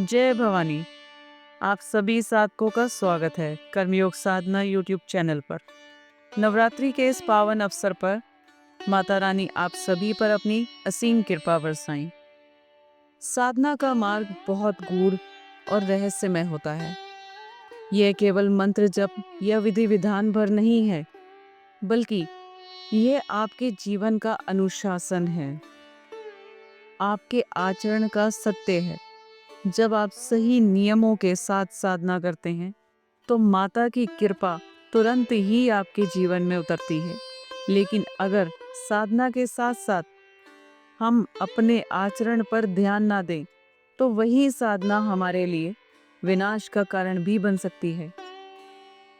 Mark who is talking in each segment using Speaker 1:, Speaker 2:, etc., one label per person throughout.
Speaker 1: जय भवानी। आप सभी साधकों का स्वागत है कर्मयोग साधना यूट्यूब चैनल पर। नवरात्रि के इस पावन अवसर पर माता रानी आप सभी पर अपनी असीम कृपा बरसाएं। साधना का मार्ग बहुत गूढ़ और रहस्यमय होता है। यह केवल मंत्र जप या विधि विधान भर नहीं है, बल्कि यह आपके जीवन का अनुशासन है, आपके आचरण का सत्य है। जब आप सही नियमों के साथ साधना करते हैं तो माता की कृपा तुरंत ही आपके जीवन में उतरती है। लेकिन अगर साधना के साथ साथ हम अपने आचरण पर ध्यान ना दें तो वही साधना हमारे लिए विनाश का कारण भी बन सकती है।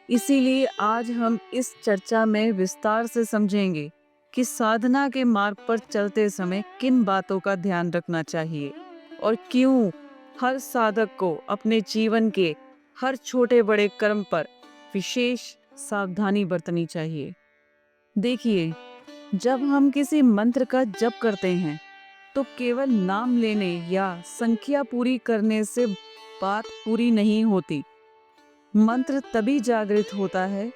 Speaker 1: इसीलिए आज हम इस चर्चा में विस्तार से समझेंगे कि साधना के मार्ग पर चलते समय किन बातों का ध्यान रखना चाहिए और क्यों हर साधक को अपने जीवन के हर छोटे बड़े कर्म पर विशेष सावधानी बरतनी चाहिए। देखिए, जब हम किसी मंत्र का जप करते हैं तो केवल नाम लेने या संख्या पूरी करने से बात पूरी नहीं होती। मंत्र तभी जागृत होता है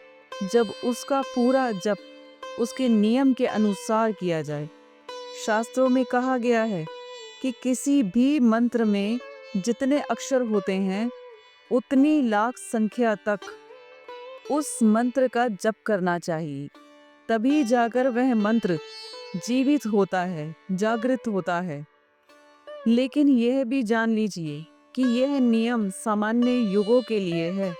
Speaker 1: जब उसका पूरा जप उसके नियम के अनुसार किया जाए। शास्त्रों में कहा गया है कि किसी भी मंत्र में जितने अक्षर होते हैं उतनी लाख संख्या तक उस मंत्र का जप करना चाहिए। तभी जाकर वह मंत्र जीवित होता है, जागृत होता है। लेकिन यह भी जान लीजिए कि यह नियम सामान्य युगों के लिए है।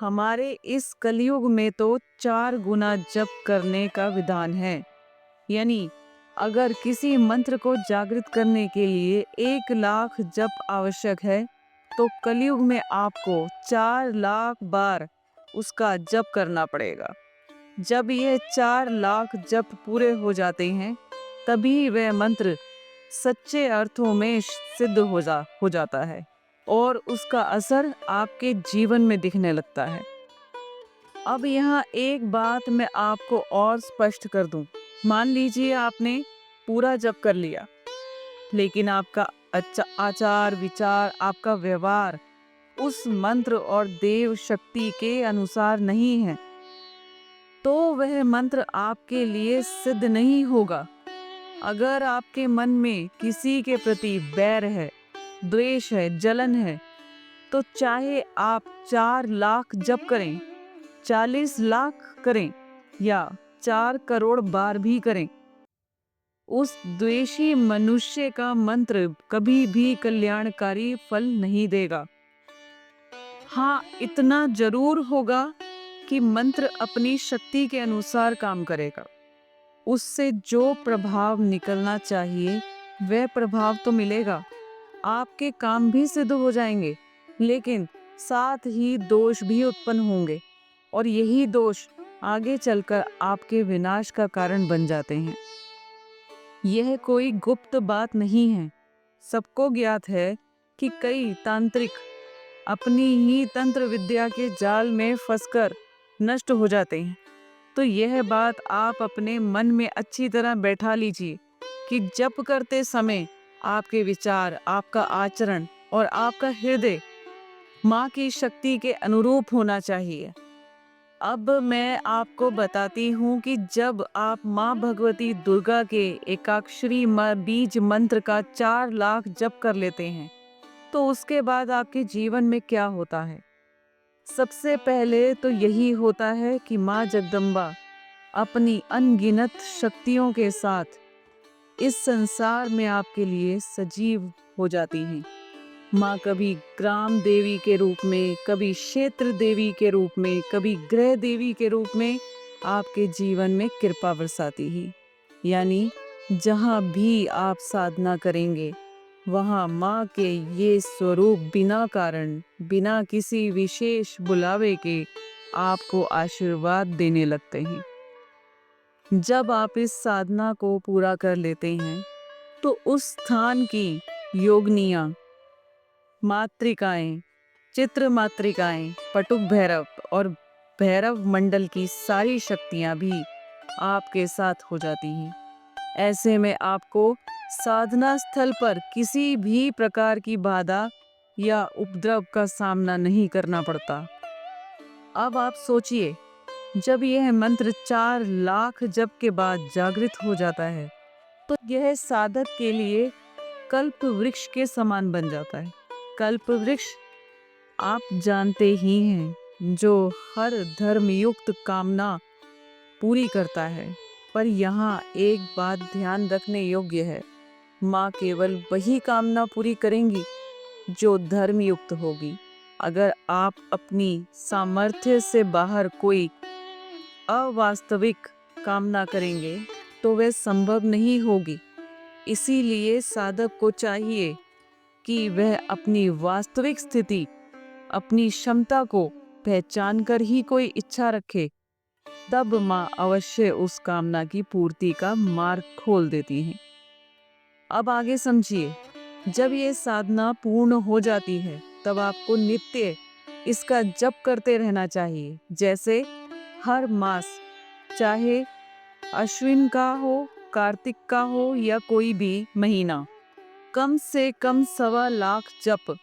Speaker 1: हमारे इस कलयुग में तो 4 गुना जप करने का विधान है। यानी अगर किसी मंत्र को जागृत करने के लिए 1 लाख जप आवश्यक है तो कलयुग में आपको 4 लाख बार उसका जप करना पड़ेगा। जब ये 4 लाख जप पूरे हो जाते हैं तभी वह मंत्र सच्चे अर्थों में सिद्ध हो जाता है और उसका असर आपके जीवन में दिखने लगता है। अब यहाँ एक बात मैं आपको और स्पष्ट कर दूं। मान लीजिए आपने पूरा जप कर लिया, लेकिन आपका आचार विचार, आपका व्यवहार उस मंत्र और देव शक्ति के अनुसार नहीं है, तो वह मंत्र आपके लिए सिद्ध नहीं होगा। अगर आपके मन में किसी के प्रति बैर है, द्वेष है, जलन है, तो चाहे आप 4 लाख जप करें, 40 लाख करें या 4 करोड़ बार भी करें, उस द्वेषी मनुष्य का मंत्र कभी भी कल्याणकारी फल नहीं देगा। हाँ, इतना जरूर होगा कि मंत्र अपनी शक्ति के अनुसार काम करेगा। उससे जो प्रभाव निकलना चाहिए वह प्रभाव तो मिलेगा, आपके काम भी सिद्ध हो जाएंगे, लेकिन साथ ही दोष भी उत्पन्न होंगे और यही दोष आगे चलकर आपके विनाश का कारण बन जाते हैं। यह कोई गुप्त बात नहीं है। सबको ज्ञात है कि कई तांत्रिक अपनी ही तंत्र विद्या के जाल में फंसकर नष्ट हो जाते हैं। तो यह बात आप अपने मन में अच्छी तरह बैठा लीजिए कि जप करते समय आपके विचार, आपका आचरण और आपका हृदय माँ की शक्ति के अनुरूप होना चाहिए। अब मैं आपको बताती हूँ कि जब आप माँ भगवती दुर्गा के एकाक्षरी बीज मंत्र का 4 लाख जप कर लेते हैं तो उसके बाद आपके जीवन में क्या होता है। सबसे पहले तो यही होता है कि माँ जगदम्बा अपनी अनगिनत शक्तियों के साथ इस संसार में आपके लिए सजीव हो जाती हैं। माँ कभी ग्राम देवी के रूप में, कभी क्षेत्र देवी के रूप में, कभी ग्रह देवी के रूप में आपके जीवन में कृपा बरसाती ही। यानी जहाँ भी आप साधना करेंगे वहाँ माँ के ये स्वरूप बिना कारण, बिना किसी विशेष बुलावे के आपको आशीर्वाद देने लगते हैं। जब आप इस साधना को पूरा कर लेते हैं तो उस स्थान की योगनियाँ, मातृकाएं, चित्र मातृकाएं, पटुक भैरव और भैरव मंडल की सारी शक्तियां भी आपके साथ हो जाती हैं। ऐसे में आपको साधना स्थल पर किसी भी प्रकार की बाधा या उपद्रव का सामना नहीं करना पड़ता। अब आप सोचिए, जब यह मंत्र 4 लाख जप के बाद जागृत हो जाता है तो यह साधक के लिए कल्प वृक्ष के समान बन जाता है। कल्प वृक्ष आप जानते ही हैं, जो हर धर्मयुक्त कामना पूरी करता है। पर यहाँ एक बात ध्यान रखने योग्य है, माँ केवल वही कामना पूरी करेंगी जो धर्मयुक्त होगी। अगर आप अपनी सामर्थ्य से बाहर कोई अवास्तविक कामना करेंगे तो वह संभव नहीं होगी। इसीलिए साधक को चाहिए कि वह अपनी वास्तविक स्थिति, अपनी क्षमता को पहचान कर ही कोई इच्छा रखे। तब माँ अवश्य उस कामना की पूर्ति का मार्ग खोल देती हैं। अब आगे समझिए, जब ये साधना पूर्ण हो जाती है तब आपको नित्य इसका जप करते रहना चाहिए। जैसे हर मास, चाहे अश्विन का हो, कार्तिक का हो या कोई भी महीना, कम से कम 1.25 लाख जप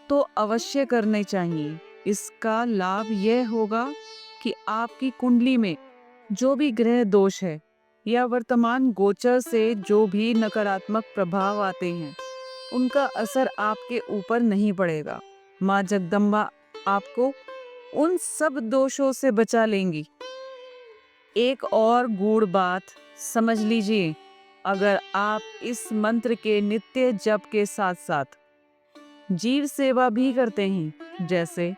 Speaker 1: तो अवश्य करने चाहिए। इसका लाभ यह होगा कि आपकी कुंडली में जो भी ग्रह दोष है या वर्तमान गोचर से जो भी नकारात्मक प्रभाव आते हैं, उनका असर आपके ऊपर नहीं पड़ेगा। माँ जगदम्बा आपको उन सब दोषों से बचा लेंगी। एक और गूढ़ बात समझ लीजिए, अगर आप इस मंत्र के नित्य जप के साथ साथ जीव सेवा भी करते हैं, जैसे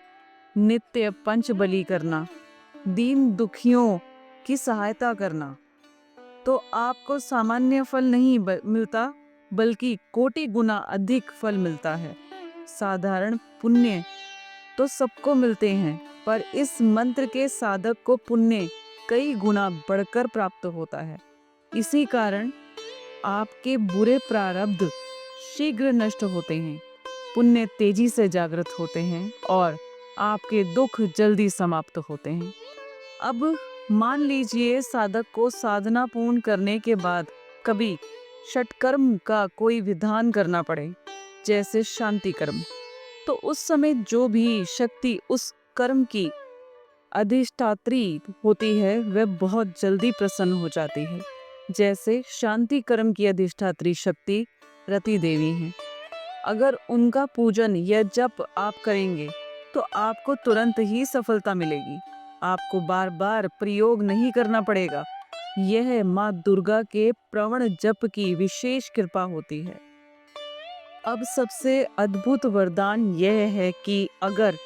Speaker 1: नित्य पंच बलि करना, दीन दुखियों की सहायता करना, तो आपको सामान्य फल नहीं मिलता, बल्कि कोटि गुना अधिक फल मिलता है। साधारण पुण्य तो सबको मिलते हैं, पर इस मंत्र के साधक को पुण्य कई गुना बढ़कर प्राप्त होता है। इसी कारण आपके बुरे प्रारब्ध शीघ्र नष्ट होते हैं, पुण्य तेजी से जागृत होते हैं और आपके दुख जल्दी समाप्त होते हैं। अब मान लीजिए साधक को साधना पूर्ण करने के बाद कभी षटकर्म का कोई विधान करना पड़े, जैसे शांति कर्म, तो उस समय जो भी शक्ति उस कर्म की अधिष्ठात्री होती है वह बहुत जल्दी प्रसन्न हो जाती है। जैसे शांति कर्म की अधिष्ठात्री शक्ति रति देवी हैं। अगर उनका पूजन या जप आप करेंगे तो आपको तुरंत ही सफलता मिलेगी। आपको बार बार प्रयोग नहीं करना पड़ेगा। यह माँ दुर्गा के प्रवण जप की विशेष कृपा होती है। अब सबसे अद्भुत वरदान यह है कि अगर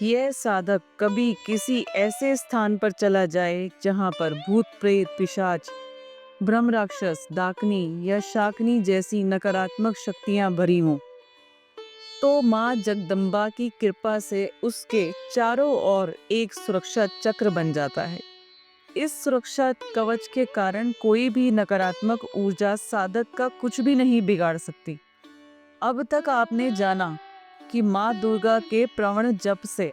Speaker 1: यह साधक कभी किसी ऐसे स्थान पर चला जाए जहाँ पर भूत प्रेत पिशाच, ब्रह्म राक्षस, डाकनी या शाकनी जैसी नकारात्मक शक्तियां भरी हों, तो माँ जगदम्बा की कृपा से उसके चारों ओर एक सुरक्षा चक्र बन जाता है। इस सुरक्षा कवच के कारण कोई भी नकारात्मक ऊर्जा साधक का कुछ भी नहीं बिगाड़ सकती। अब तक आपने जाना कि माँ दुर्गा के प्रवण जप से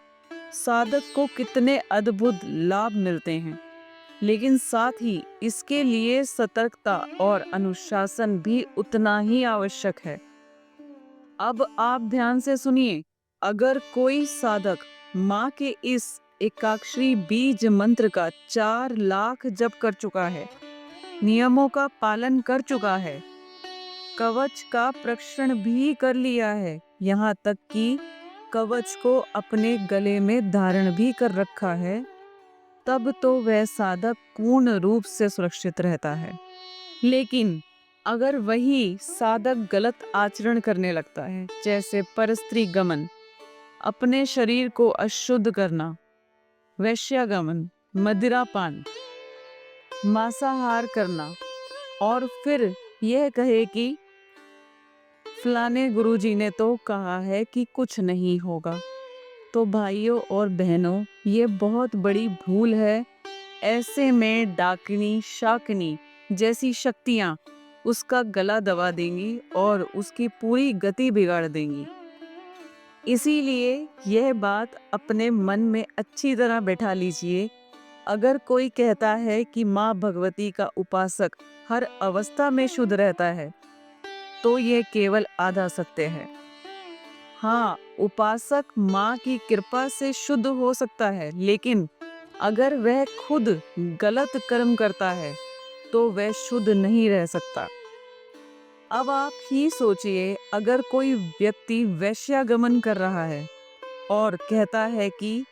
Speaker 1: साधक को कितने अद्भुत लाभ मिलते हैं, लेकिन साथ ही इसके लिए सतर्कता और अनुशासन भी उतना ही आवश्यक है। अब आप ध्यान से सुनिए, अगर कोई साधक माँ के इस एकाक्षरी बीज मंत्र का 4 लाख जप कर चुका है, नियमों का पालन कर चुका है, कवच का प्रक्षण भी कर लिया है, यहाँ तक कि कवच को अपने गले में धारण भी कर रखा है, तब तो वह साधक पूर्ण रूप से सुरक्षित रहता है। लेकिन अगर वही साधक गलत आचरण करने लगता है, जैसे परस्त्री गमन, अपने शरीर को अशुद्ध करना, वैश्यागमन, मदिरापान, मांसाहार करना, और फिर यह कहे कि फलाने गुरुजी ने तो कहा है कि कुछ नहीं होगा, तो भाइयों और बहनों, ये बहुत बड़ी भूल है। ऐसे में डाकिनी, शाकिनी जैसी शक्तियां उसका गला दबा देंगी और उसकी पूरी गति बिगाड़ देंगी। इसीलिए यह बात अपने मन में अच्छी तरह बैठा लीजिए। अगर कोई कहता है कि माँ भगवती का उपासक हर अवस्था में शुद्ध रहता है, तो यह केवल आधा सत्य है। हाँ, उपासक माँ की कृपा से शुद्ध हो सकता है, लेकिन अगर वह खुद गलत कर्म करता है तो वह शुद्ध नहीं रह सकता। अब आप ही सोचिए, अगर कोई व्यक्ति वैश्यागमन कर रहा है और कहता है कि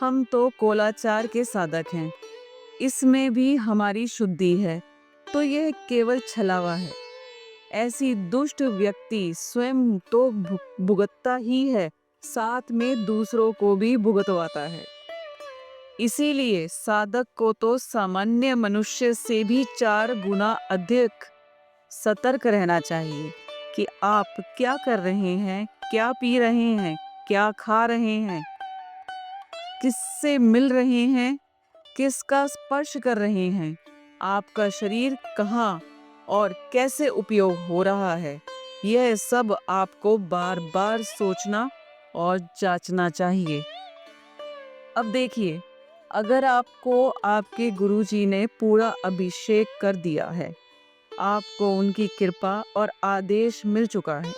Speaker 1: हम तो कोलाचार के साधक हैं, इसमें भी हमारी शुद्धि है, तो यह केवल छलावा है। ऐसी दुष्ट व्यक्ति स्वयं तो भुगतता ही है, साथ में दूसरों को भी भुगतवाता है। इसीलिए साधक को तो सामान्य मनुष्य से भी 4 गुना अधिक सतर्क रहना चाहिए कि आप क्या कर रहे हैं, क्या पी रहे हैं, क्या खा रहे हैं, किससे मिल रहे हैं, किसका स्पर्श कर रहे हैं, आपका शरीर कहाँ और कैसे उपयोग हो रहा है। यह सब आपको बार बार सोचना और जांचना चाहिए। अब देखिए, अगर आपको आपके गुरुजी ने पूरा अभिषेक कर दिया है, आपको उनकी कृपा और आदेश मिल चुका है,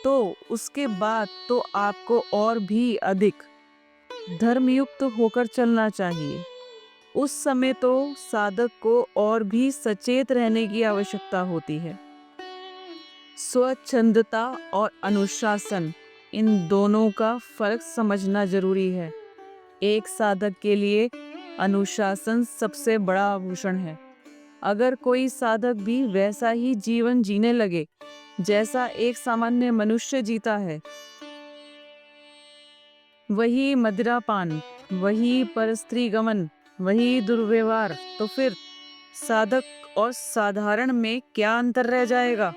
Speaker 1: तो उसके बाद तो आपको और भी अधिक धर्मयुक्त होकर चलना चाहिए। उस समय तो साधक को और भी सचेत रहने की आवश्यकता होती है। स्वच्छंदता और अनुशासन, इन दोनों का फर्क समझना जरूरी है। एक साधक के लिए अनुशासन सबसे बड़ा आभूषण है। अगर कोई साधक भी वैसा ही जीवन जीने लगे जैसा एक सामान्य मनुष्य जीता है, वही मदिरापान, वही परस्त्री गमन, वही दुर्व्यवहार, तो फिर साधक और साधारण में क्या अंतर रह जाएगा?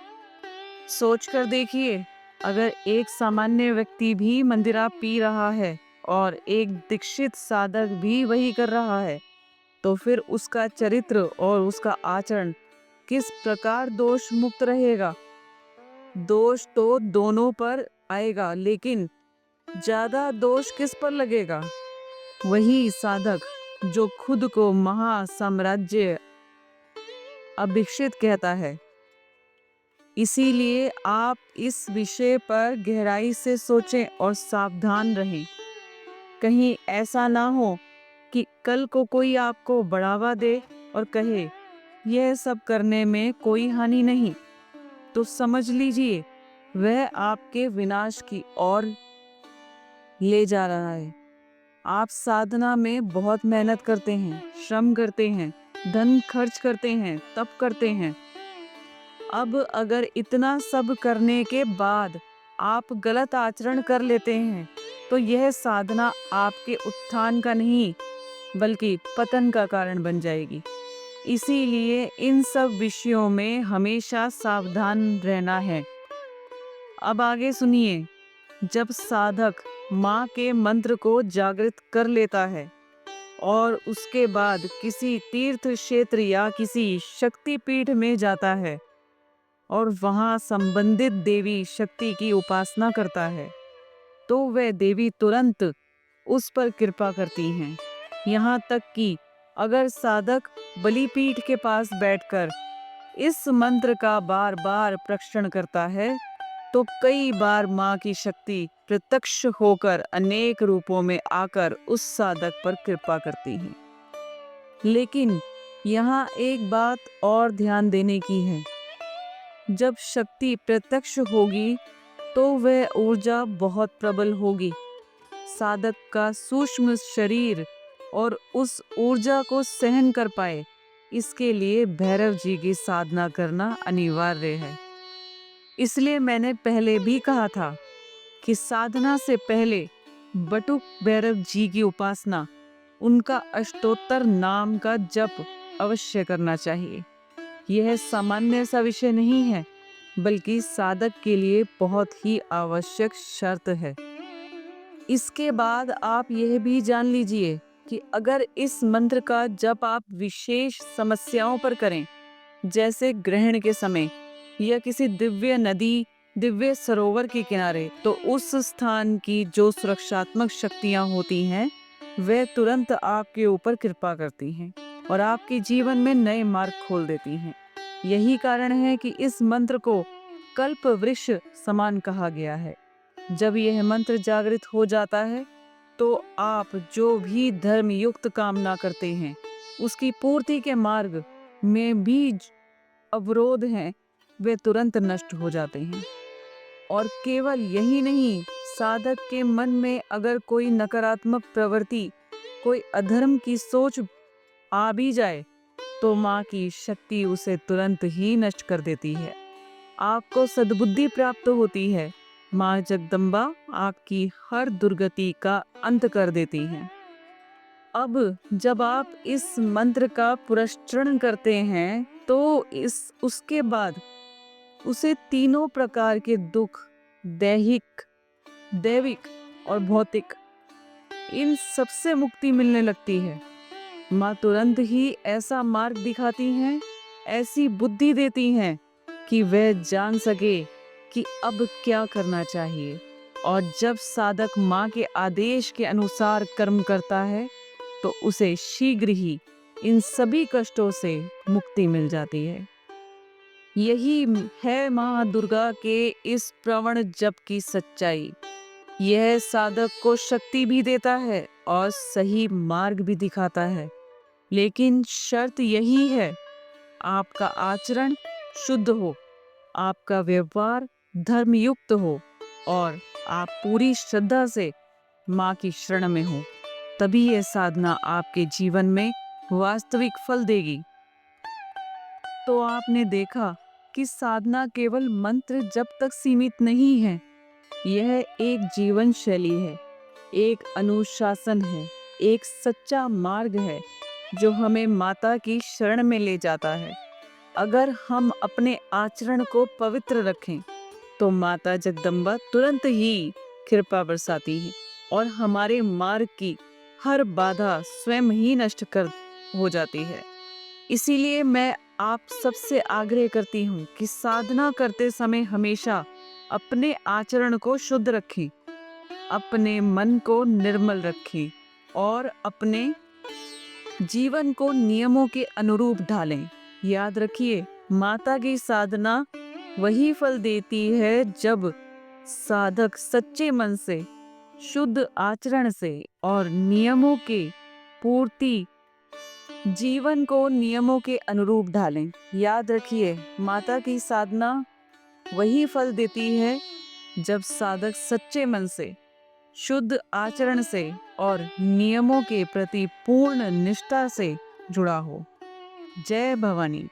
Speaker 1: सोचकर देखिए, अगर एक सामान्य व्यक्ति भी मंदिरा पी रहा है और एक दीक्षित साधक भी वही कर रहा है, तो फिर उसका चरित्र और उसका आचरण किस प्रकार दोष मुक्त रहेगा? दोष तो दोनों पर आएगा, लेकिन ज्यादा दोष किस पर लगेगा? वही साधक जो खुद को महासाम्राज्य अभिषिक्त कहता है। इसीलिए आप इस विषय पर गहराई से सोचें और सावधान रहें। कहीं ऐसा ना हो कि कल को कोई आपको बढ़ावा दे और कहे यह सब करने में कोई हानि नहीं, तो समझ लीजिए वह आपके विनाश की ओर ले जा रहा है। आप साधना में बहुत मेहनत करते हैं, श्रम करते हैं, धन खर्च करते हैं, तप करते हैं। अब अगर इतना सब करने के बाद आप गलत आचरण कर लेते हैं, तो यह साधना आपके उत्थान का नहीं बल्कि पतन का कारण बन जाएगी। इसीलिए इन सब विषयों में हमेशा सावधान रहना है। अब आगे सुनिए, जब साधक माँ के मंत्र को जागृत कर लेता है और उसके बाद किसी तीर्थ क्षेत्र या किसी शक्तिपीठ में जाता है और वहाँ संबंधित देवी शक्ति की उपासना करता है, तो वह देवी तुरंत उस पर कृपा करती हैं। यहाँ तक कि अगर साधक बलिपीठ के पास बैठकर इस मंत्र का बार बार प्रक्षण करता है, तो कई बार माँ की शक्ति प्रत्यक्ष होकर अनेक रूपों में आकर उस साधक पर कृपा करती है। लेकिन यहाँ एक बात और ध्यान देने की है। जब शक्ति प्रत्यक्ष होगी तो वह ऊर्जा बहुत प्रबल होगी। साधक का सूक्ष्म शरीर और उस ऊर्जा को सहन कर पाए, इसके लिए भैरव जी की साधना करना अनिवार्य है। इसलिए मैंने पहले भी कहा था कि साधना से पहले बटुक भैरव जी की उपासना, उनका अष्टोत्तर नाम का जप अवश्य करना चाहिए। यह सामान्य सा विषय नहीं है, बल्कि साधक के लिए बहुत ही आवश्यक शर्त है। इसके बाद आप यह भी जान लीजिए कि अगर इस मंत्र का जप आप विशेष समस्याओं पर करें, जैसे ग्रहण के समय या किसी दिव्य नदी, दिव्य सरोवर के किनारे, तो उस स्थान की जो सुरक्षात्मक शक्तियां होती हैं, वे तुरंत आपके ऊपर कृपा करती हैं और आपके जीवन में नए मार्ग खोल देती हैं। यही कारण है कि इस मंत्र को कल्प वृक्ष समान कहा गया है। जब यह मंत्र जागृत हो जाता है तो आप जो भी धर्म युक्त कामना करते हैं उसकी पूर्ति के मार्ग में भी अवरोध हैं वे तुरंत नष्ट हो जाते हैं। और केवल यही नहीं, साधक के मन में अगर कोई नकारात्मक प्रवृत्ति, कोई अधर्म की सोच आ भी जाए तो माँ की शक्ति उसे तुरंत ही नष्ट कर देती है। आपको सद्बुद्धि प्राप्त होती है। माँ जगदम्बा आपकी हर दुर्गति का अंत कर देती हैं। अब जब आप इस मंत्र का पुरस्चरण करते हैं तो उसके बाद उसे तीनों प्रकार के दुख, दैहिक, दैविक और भौतिक, इन सबसे मुक्ति मिलने लगती है। माँ तुरंत ही ऐसा मार्ग दिखाती हैं, ऐसी बुद्धि देती हैं कि वह जान सके कि अब क्या करना चाहिए। और जब साधक माँ के आदेश के अनुसार कर्म करता है तो उसे शीघ्र ही इन सभी कष्टों से मुक्ति मिल जाती है। यही है माँ दुर्गा के इस प्रवण जप की सच्चाई। यह साधक को शक्ति भी देता है और सही मार्ग भी दिखाता है। लेकिन शर्त यही है, आपका आचरण शुद्ध हो, आपका व्यवहार धर्मयुक्त हो और आप पूरी श्रद्धा से माँ की शरण में हो। तभी यह साधना आपके जीवन में वास्तविक फल देगी। तो आपने देखा कि साधना केवल मंत्र जप तक सीमित नहीं है। यह एक जीवन शैली है, एक अनुशासन है, एक सच्चा मार्ग है जो हमें माता की शरण में ले जाता है। अगर हम अपने आचरण को पवित्र रखें तो माता जगदम्बा तुरंत ही कृपा बरसाती है और हमारे मार्ग की हर बाधा स्वयं ही नष्ट कर हो जाती है। इसीलिए मैं आप सबसे आग्रह करती हूँ कि साधना करते समय हमेशा अपने आचरण को शुद्ध रखें, अपने मन को निर्मल रखें और अपने जीवन को नियमों के अनुरूप ढालें। याद रखिए, माता की साधना वही फल देती है जब साधक सच्चे मन से, शुद्ध आचरण से और नियमों के पूर्ति जीवन को नियमों के अनुरूप ढालें। याद रखिए, माता की साधना वही फल देती है जब साधक सच्चे मन से, शुद्ध आचरण से और नियमों के प्रति पूर्ण निष्ठा से जुड़ा हो। जय भवानी।